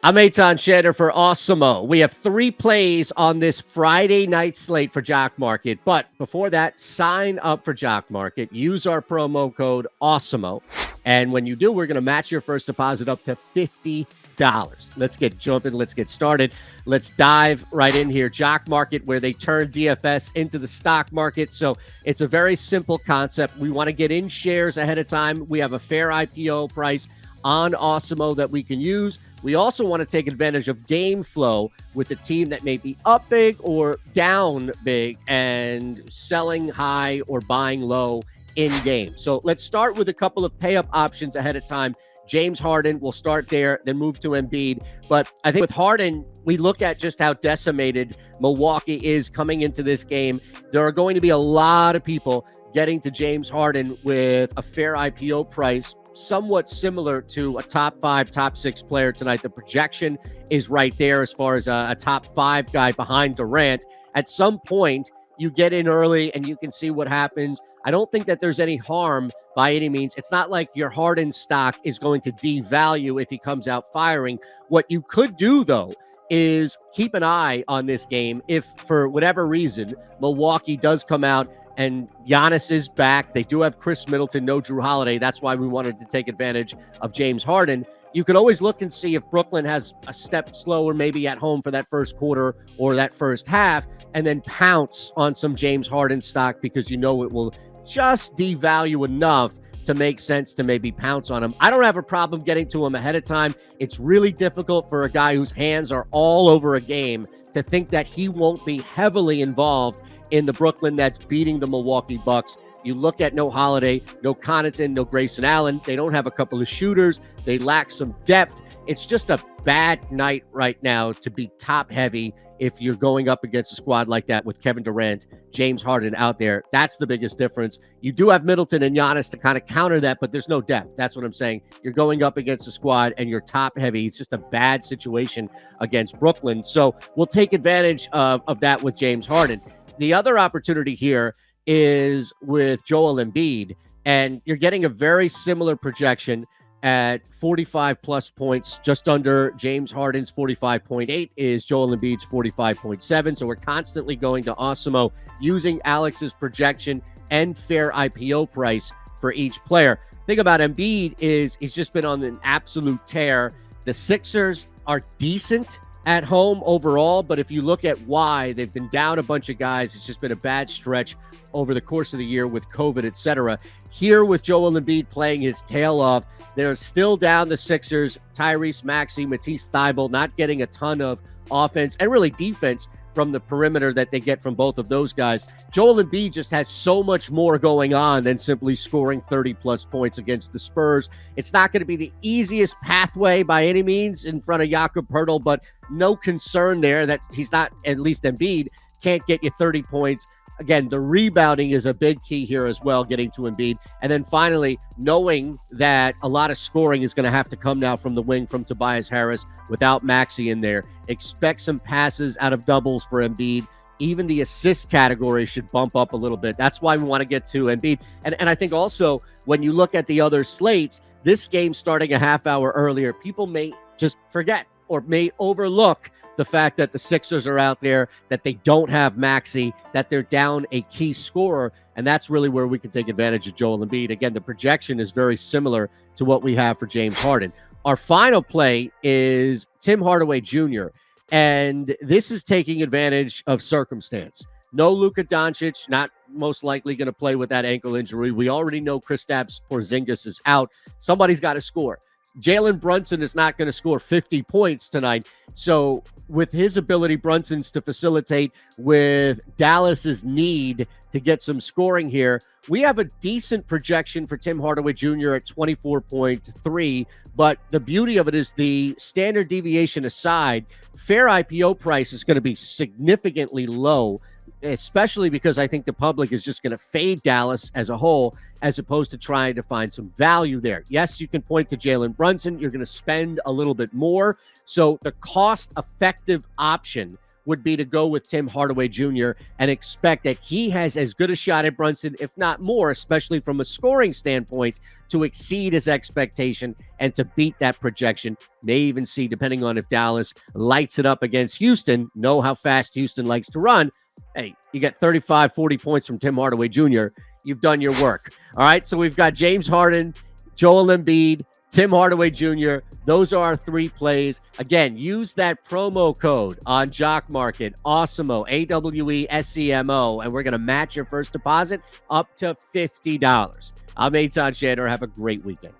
I'm Eytan Shander for Awesemo. We have 3 plays on this Friday night slate for Jock Market. But before that, sign up for Jock Market. Use our promo code Awesemo. And when you do, we're going to match your first deposit up to $50. Let's get jumping. Let's get started. Let's dive right in here. Jock Market, where they turn DFS into the stock market. So it's a very simple concept. We want to get in shares ahead of time. We have a fair IPO price on Awesemo that we can use. We also want to take advantage of game flow with a team that may be up big or down big and selling high or buying low in game. So let's start with a couple of pay-up options ahead of time. James Harden, we'll start there, then move to Embiid. But I think with Harden, we look at just how decimated Milwaukee is coming into this game. There are going to be a lot of people getting to James Harden with a fair IPO price, somewhat similar to a top 5, top 6 player tonight. The projection is right there as far as a top 5 guy behind Durant. At some point, you get in early and you can see what happens. I don't think that there's any harm by any means. It's not like your Harden stock is going to devalue if he comes out firing. What you could do, though, is keep an eye on this game. If for whatever reason, Milwaukee does come out and Giannis is back. They do have Chris Middleton, no Drew Holiday. That's why we wanted to take advantage of James Harden. You can always look and see if Brooklyn has a step slower, maybe at home for that first quarter or that first half, and then pounce on some James Harden stock because you know it will just devalue enough to make sense to maybe pounce on him. I don't have a problem getting to him ahead of time. It's really difficult for a guy whose hands are all over a game to think that he won't be heavily involved in the Brooklyn that's beating the Milwaukee Bucks. You look at no Holiday, no Connaughton, no Grayson Allen. They don't have a couple of shooters. They lack some depth. It's just a bad night right now to be top heavy if you're going up against a squad like that with Kevin Durant, James Harden out there. That's the biggest difference. You do have Middleton and Giannis to kind of counter that, but there's no depth. That's what I'm saying. You're going up against a squad and you're top heavy. It's just a bad situation against Brooklyn. So we'll take advantage of that with James Harden. The other opportunity here is with Joel Embiid, and you're getting a very similar projection at 45 plus points, just under James Harden's 45.8 is Joel Embiid's 45.7. So we're constantly going to Awesemo using Alex's projection and fair IPO price for each player. Thing about Embiid is he's just been on an absolute tear. The Sixers are decent at home overall, but if you look at why they've been down a bunch of guys, it's just been a bad stretch over the course of the year with COVID, etc. Here with Joel Embiid playing his tail off, they're still down the Sixers. Tyrese Maxey, Matisse Thybulle not getting a ton of offense and really defense from the perimeter that they get from both of those guys. Joel Embiid just has so much more going on than simply scoring 30-plus points against the Spurs. It's not going to be the easiest pathway by any means in front of Jakob Poeltl, but no concern there that he's not, at least Embiid, can't get you 30 points. Again, the rebounding is a big key here as well, getting to Embiid. And then finally, knowing that a lot of scoring is going to have to come now from the wing from Tobias Harris without Maxey in there. Expect some passes out of doubles for Embiid. Even the assist category should bump up a little bit. That's why we want to get to Embiid. And I think also when you look at the other slates, this game starting a half hour earlier, people may just forget or may overlook the fact that the Sixers are out there, that they don't have Maxey, that they're down a key scorer, and that's really where we can take advantage of Joel Embiid. Again, the projection is very similar to what we have for James Harden. Our final play is Tim Hardaway Jr., and this is taking advantage of circumstance. No Luka Doncic, not most likely going to play with that ankle injury. We already know Kristaps Porzingis is out. Somebody's got to score. Jalen Brunson is not going to score 50 points tonight. So with his ability, Brunson's to facilitate with Dallas's need to get some scoring here, we have a decent projection for Tim Hardaway Jr. at 24.3. But the beauty of it is the standard deviation aside, fair IPO price is going to be significantly low, especially because I think the public is just going to fade Dallas as a whole, as opposed to trying to find some value there. Yes, you can point to Jalen Brunson. You're going to spend a little bit more. So the cost-effective option would be to go with Tim Hardaway Jr. and expect that he has as good a shot at Brunson, if not more, especially from a scoring standpoint, to exceed his expectation and to beat that projection. May even see, depending on if Dallas lights it up against Houston, know how fast Houston likes to run. Hey, you get 35, 40 points from Tim Hardaway Jr., you've done your work. All right, so we've got James Harden, Joel Embiid, Tim Hardaway Jr. Those are our 3 plays. Again, use that promo code on Jock Market, Awesemo, AWESEMO, and we're going to match your first deposit up to $50. I'm Eytan Shander. Have a great weekend.